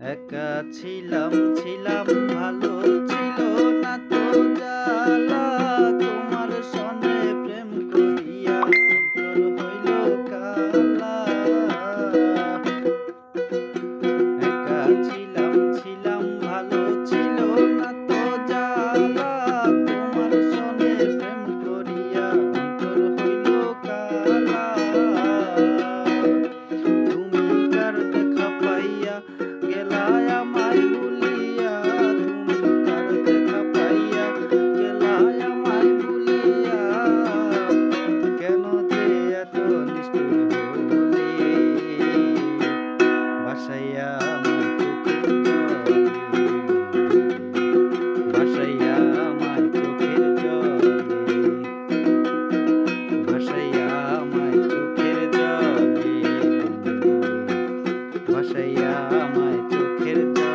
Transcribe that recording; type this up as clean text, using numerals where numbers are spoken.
একা ছিলাম ছিলাম ভালো ছিল না তো জ্বালা তোমার সনে প্রেম করিয়া অন্তর হইল কালা। একা ছিলাম ছিলাম ভালো ছিল না তো জ্বালা তোমার সনে প্রেম করিয়া অন্তর হইল কালা। তুমি কার দেখা পাইয়া গেলায় আমায় ভুলিয়া, তুমি কার দেখা পাইয়া গেলায় আমায় ভুলিয়া, কেন যে এত নিষ্ঠুর হলি ভাসাইয়া আমার চোখের জলে, ভাসাইয়া আমার চোখের জলে, ভাসাইয়া আমায় চোখের জলে, ভাসাইয়া আমায় চোখের জলে।